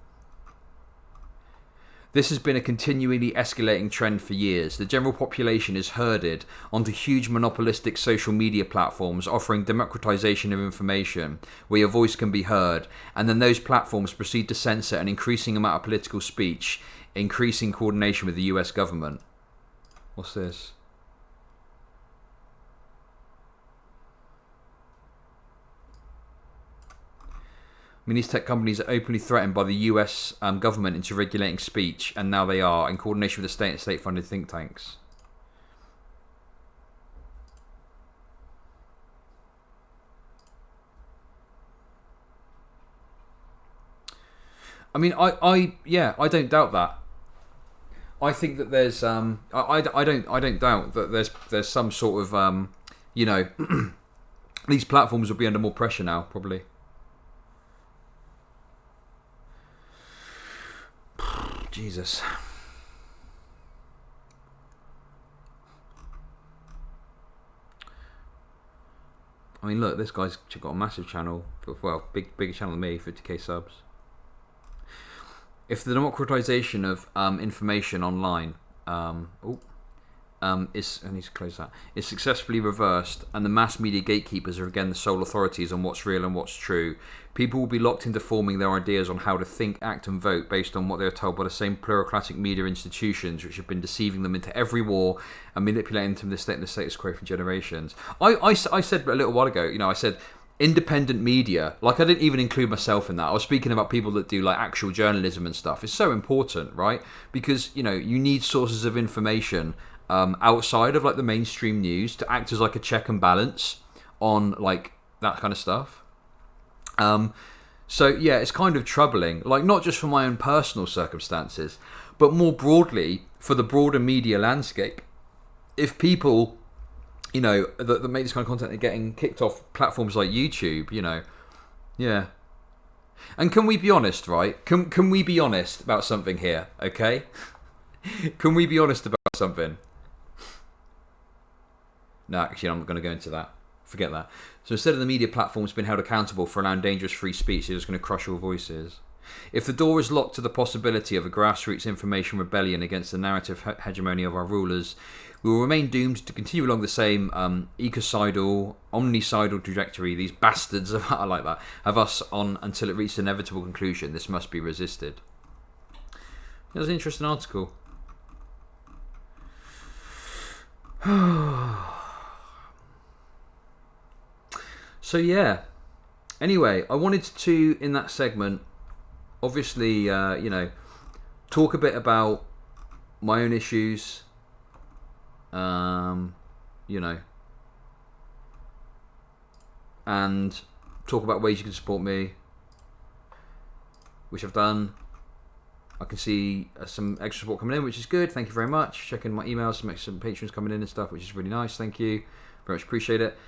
This has been a continually escalating trend for years. The general population is herded onto huge monopolistic social media platforms offering democratization of information, where your voice can be heard, and then those platforms proceed to censor an increasing amount of political speech, increasing coordination with the US government. What's this? I mean, these tech companies are openly threatened by the US government into regulating speech, and now they are, in coordination with the state and state-funded think tanks. I mean, I don't doubt that. I think that there's I don't doubt that there's some sort of these platforms will be under more pressure now, probably. Jesus. I mean, look, this guy's got a massive channel. Well, bigger channel than me, 50k subs. If the democratization of information online is, I need to close that, is successfully reversed, and the mass media gatekeepers are again the sole authorities on what's real and what's true, people will be locked into forming their ideas on how to think, act and vote based on what they are told by the same plurocratic media institutions which have been deceiving them into every war and manipulating them to the state and the status quo for generations. I said a little while ago, I said independent media, like I didn't even include myself in that. I was speaking about people that do like actual journalism and stuff. It's so important, right? Because you need sources of information outside of like the mainstream news to act as like a check and balance on like that kind of stuff. So yeah, it's kind of troubling, like not just for my own personal circumstances, but more broadly for the broader media landscape. If people that make this kind of content are getting kicked off platforms like YouTube, yeah. And can we be honest, right? Can we be honest about something here, okay? Can we be honest about something? No, actually, I'm not going to go into that. Forget that. So instead of the media platforms being held accountable for allowing dangerous free speech, they're just going to crush all voices. If the door is locked to the possibility of a grassroots information rebellion against the narrative hegemony of our rulers, we will remain doomed to continue along the same ecocidal, omnicidal trajectory these bastards, I like that, have us on until it reaches an inevitable conclusion. This must be resisted. That was an interesting article. So yeah. Anyway, I wanted to, in that segment, obviously, talk a bit about my own issues. And talk about ways you can support me, which I've done. I can see some extra support coming in, which is good. Thank you very much. Checking my emails, some patrons coming in and stuff, which is really nice. Thank you very much. Appreciate it.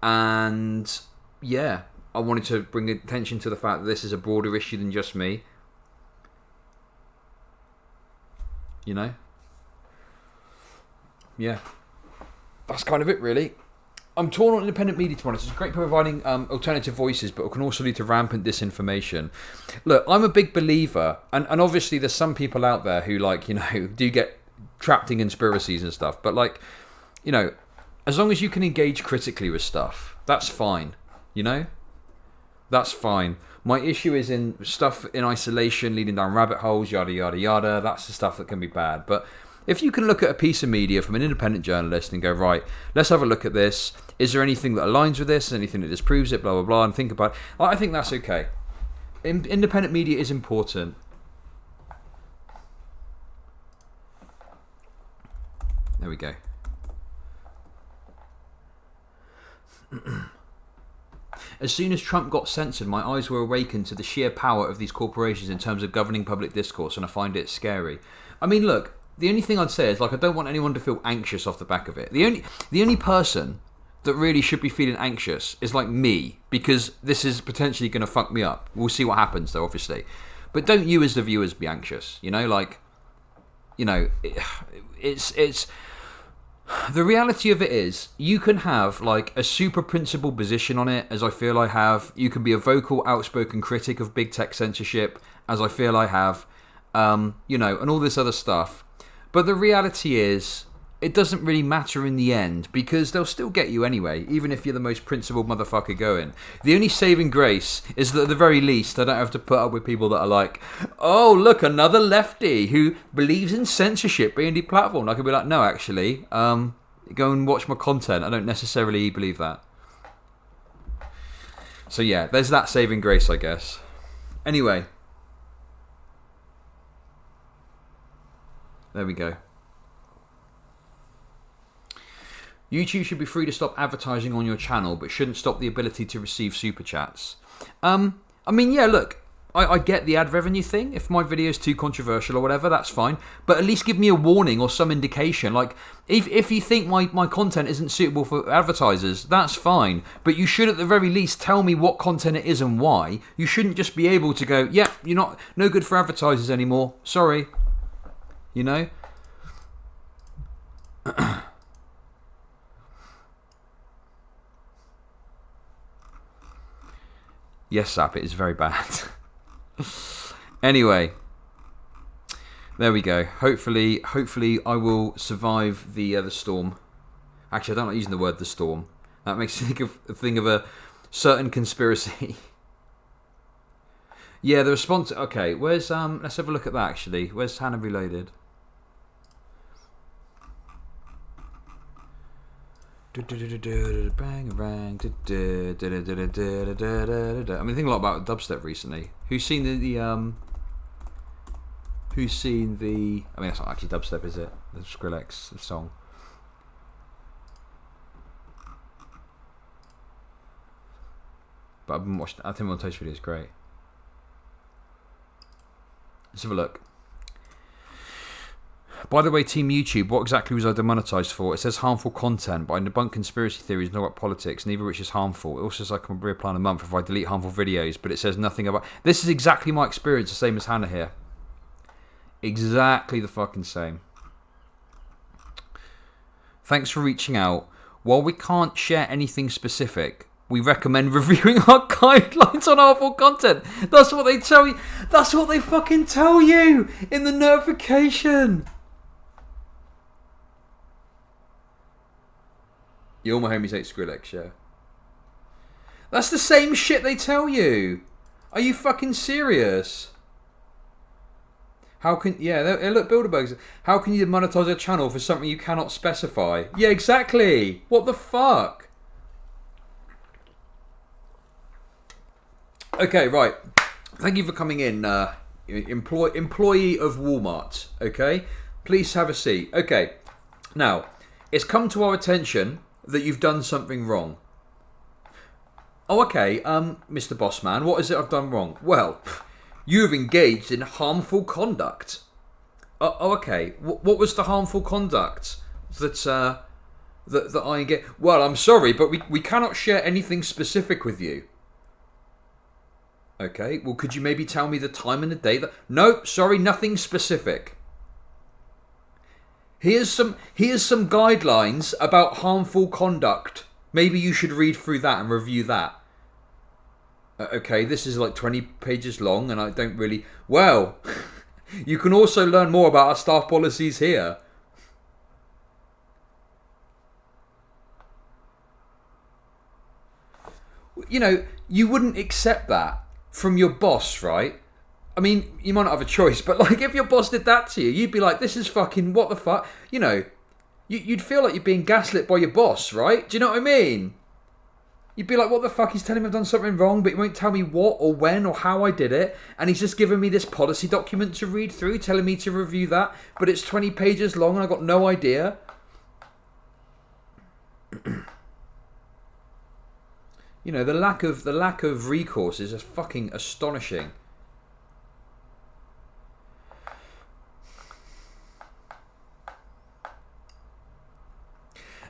And yeah, I wanted to bring attention to the fact that this is a broader issue than just me. Yeah, that's kind of it, really. I'm torn on independent media, to be honest. It's great for providing alternative voices, but it can also lead to rampant disinformation. Look, I'm a big believer, and obviously there's some people out there who, do get trapped in conspiracies and stuff, but, as long as you can engage critically with stuff, that's fine, That's fine. My issue is in stuff in isolation, leading down rabbit holes, yada, yada, yada. That's the stuff that can be bad. But if you can look at a piece of media from an independent journalist and go, right, let's have a look at this. Is there anything that aligns with this? Is there anything that disproves it? Blah, blah, blah. And think about it. I think that's okay. Independent media is important. There we go. As soon as Trump got censored, my eyes were awakened to the sheer power of these corporations in terms of governing public discourse, and I find it scary. I mean, look, the only thing I'd say is, like, I don't want anyone to feel anxious off the back of it. The only person that really should be feeling anxious is, like, me, because this is potentially going to fuck me up. We'll see what happens, though, obviously. But don't you, as the viewers, be anxious, you know? Like, you know, it's... The reality of it is, you can have, like, a super principled position on it, as I feel I have. You can be a vocal, outspoken critic of big tech censorship, as I feel I have. You know, and all this other stuff. But the reality is, it doesn't really matter in the end, because they'll still get you anyway, even if you're the most principled motherfucker going. The only saving grace is that at the very least, I don't have to put up with people that are like, oh, look, another lefty who believes in censorship being deplatformed. I could be like, no, actually, go and watch my content. I don't necessarily believe that. So yeah, there's that saving grace, I guess. Anyway. There we go. YouTube should be free to stop advertising on your channel, but shouldn't stop the ability to receive super chats. I mean, yeah, look, I get the ad revenue thing. If my video is too controversial or whatever, that's fine. But at least give me a warning or some indication. Like, if you think my content isn't suitable for advertisers, that's fine. But you should at the very least tell me what content it is and why. You shouldn't just be able to go, yeah, you're no good for advertisers anymore. Sorry. You know? Yes, Sap, it is very bad. Anyway, there we go. Hopefully I will survive the storm. Actually, I don't like using the word the storm. That makes me think of a certain conspiracy. Yeah, the response. Okay, where's let's have a look at that. Actually, where's Hannah Reloaded? I've been thinking a lot about dubstep recently. Who's seen the I mean, that's not actually dubstep, is it? The Skrillex song. But I've been watching. I think Montage video is great. Let's have a look. By the way, Team YouTube, what exactly was I demonetized for? It says harmful content, but I debunk conspiracy theories and not about politics, neither of which is harmful. It also says I can reapply in a month if I delete harmful videos, but it says nothing about... This is exactly my experience, the same as Hannah here. Exactly the fucking same. Thanks for reaching out. While we can't share anything specific, we recommend reviewing our guidelines on harmful content. That's what they tell you. That's what they fucking tell you in the notification. You all my homies hate Skrillex, yeah. That's the same shit they tell you. Are you fucking serious? How can... Yeah, look, Bilderberg's... How can you monetize a channel for something you cannot specify? Yeah, exactly. What the fuck? Okay, right. Thank you for coming in, employee of Walmart, okay? Please have a seat. Okay, now, it's come to our attention that you've done something wrong. Oh, okay, Mr. Bossman, what is it I've done wrong? Well, you have engaged in harmful conduct. Oh, okay, what was the harmful conduct that I engaged... Well, I'm sorry, but we cannot share anything specific with you. Okay, well, could you maybe tell me the time and the day that... No, sorry, nothing specific. Here's some guidelines about harmful conduct. Maybe you should read through that and review that. Okay, this is like 20 pages long and I don't really... Well, you can also learn more about our staff policies here. You know, you wouldn't accept that. from your boss, right? I mean, you might not have a choice, but like if your boss did that to you, you'd be like, this is fucking, what the fuck? You know, you'd feel like you're being gaslit by your boss, right? Do you know what I mean? You'd be like, what the fuck? He's telling me I've done something wrong, but he won't tell me what or when or how I did it. And he's just given me this policy document to read through, telling me to review that. But it's 20 pages long and I got no idea. You know, the lack of recourse is just fucking astonishing.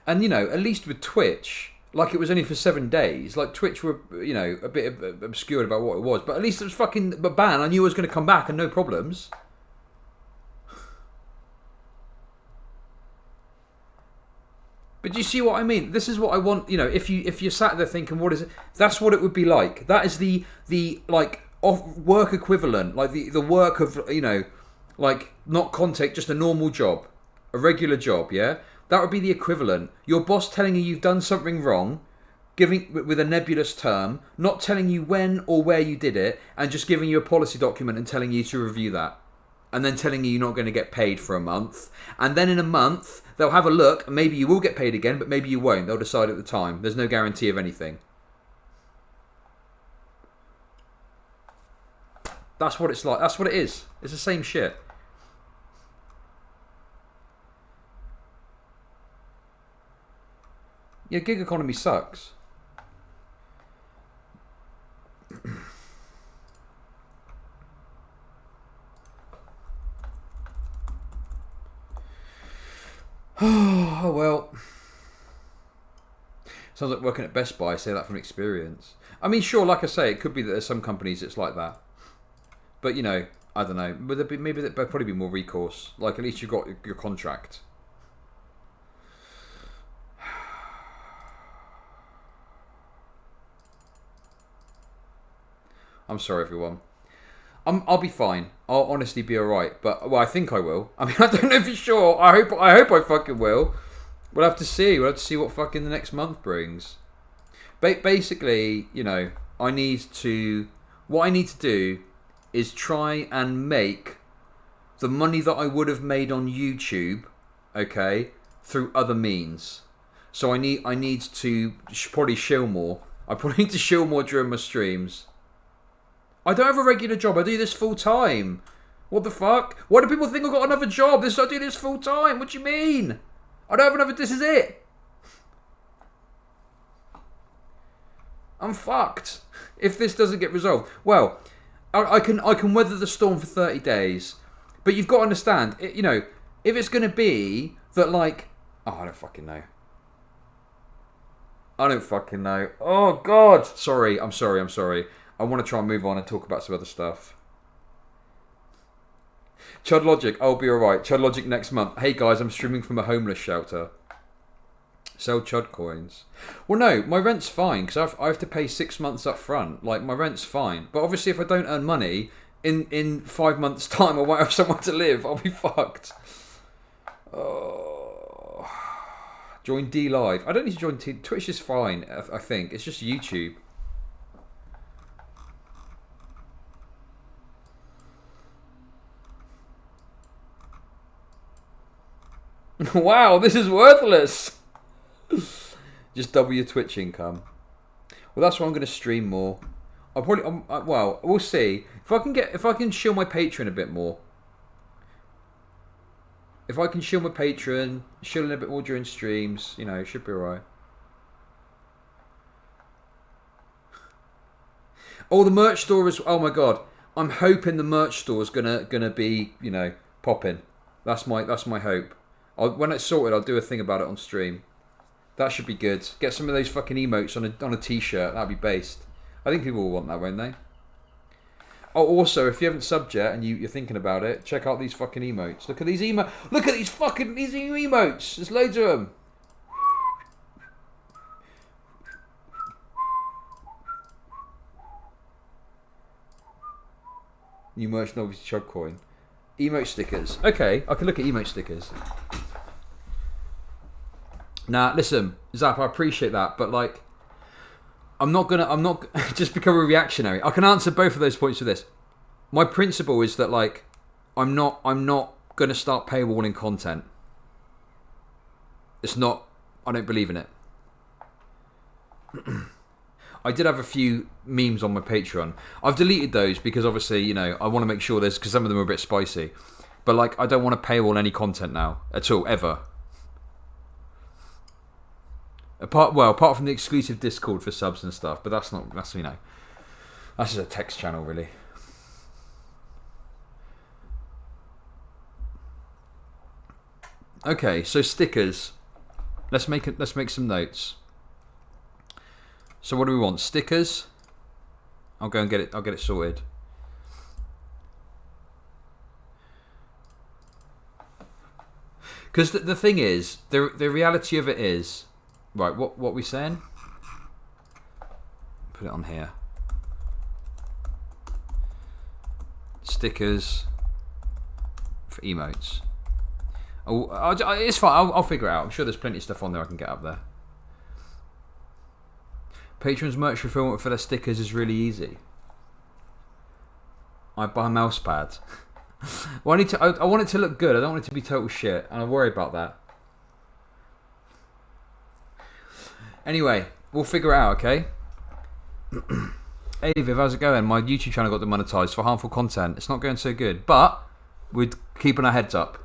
And, you know, at least with Twitch, like it was only for 7 days, like Twitch were, you know, a bit obscured about what it was, but at least it was fucking a ban. I knew I was going to come back and no problems. But do you see what I mean? This is what I want, you know, if you're sat there thinking, what is it? That's what it would be like. That is the like work equivalent, like the work of, you know, like not contact, just a normal job, a regular job, yeah? That would be the equivalent. Your boss telling you you've done something wrong, giving with a nebulous term, not telling you when or where you did it, and just giving you a policy document and telling you to review that. And then telling you you're not going to get paid for a month. And then in a month, they'll have a look, and maybe you will get paid again, but maybe you won't. They'll decide at the time. There's no guarantee of anything. That's what it's like. That's what it is. It's the same shit. Yeah, gig economy sucks. Oh, well. Sounds like working at Best Buy. I say that from experience. I mean, sure, like I say, it could be that there's some companies it's like that. But, you know, I don't know. Maybe there'd probably be more recourse. Like, at least you've got your contract. I'm sorry, everyone. I'll be fine. I'll honestly be alright. But, well, I think I will. I mean, I don't know for sure. I hope I fucking will. We'll have to see. We'll have to see what fucking the next month brings. Basically, you know, what I need to do is try and make the money that I would have made on YouTube, okay, through other means. So I need to probably shill more. I probably need to shill more during my streams. I don't have a regular job. I do this full time. What the fuck? Why do people think I've got another job? I do this full time. What do you mean? I don't have another. This is it. I'm fucked if this doesn't get resolved. Well, I can weather the storm for 30 days, but you've got to understand. You know, if it's going to be that, like, oh, I don't fucking know. I don't fucking know. Oh God. I'm sorry. I want to try and move on and talk about some other stuff. Chud Logic, I'll be alright. Chud Logic next month. Hey guys, I'm streaming from a homeless shelter. Sell Chud coins. Well, no, my rent's fine because I have to pay 6 months up front. Like, my rent's fine. But obviously, if I don't earn money, in 5 months' time, I won't have somewhere to live. I'll be fucked. Oh. Join D Live. I don't need to join Twitch is fine, I think. It's just YouTube. Wow, this is worthless. Just double your Twitch income. Well, that's why I'm going to stream more. I'll probably, well, we'll see if I can shill my Patreon a bit more. If I can shill my Patreon, shilling a bit more during streams, you know, it should be alright. Oh, the merch store is. Oh my god, I'm hoping the merch store is gonna be, you know, popping. That's my hope. When it's sorted, I'll do a thing about it on stream. That should be good. Get some of those fucking emotes on a t-shirt. That'd be based. I think people will want that, won't they? Oh, also, if you haven't subbed yet and you're thinking about it, check out these fucking emotes. Look at these Look at these fucking emotes. There's loads of them. New merch, obviously, Chug Coin. Emote stickers. Okay, I can look at emote stickers. Now, listen, Zap, I appreciate that, but like, I'm not just become a reactionary. I can answer both of those points with this. My principle is that like I'm not gonna start paywalling content. It's not. I don't believe in it. I did have a few memes on my Patreon. I've deleted those because obviously, you know, I want to make sure because some of them are a bit spicy. But like, I don't want to paywall any content now at all, ever. Apart from the exclusive Discord for subs and stuff. But that's you know, that's just a text channel really. Okay, so stickers. Let's make some notes. So what do we want? Stickers. I'll go and get it. I'll get it sorted. Because the thing is, the reality of it is, right? What we saying? Put it on here. Stickers for emotes. Oh, it's fine. I'll figure it out. I'm sure there's plenty of stuff on there I can get up there. Patrons merch fulfillment for their stickers is really easy. I buy a mouse pad. Well, I want it to look good. I don't want it to be total shit, and I worry about that. Anyway, we'll figure it out, okay? Hey Viv, how's it going? My YouTube channel got demonetized for harmful content. It's not going so good, but we're keeping our heads up.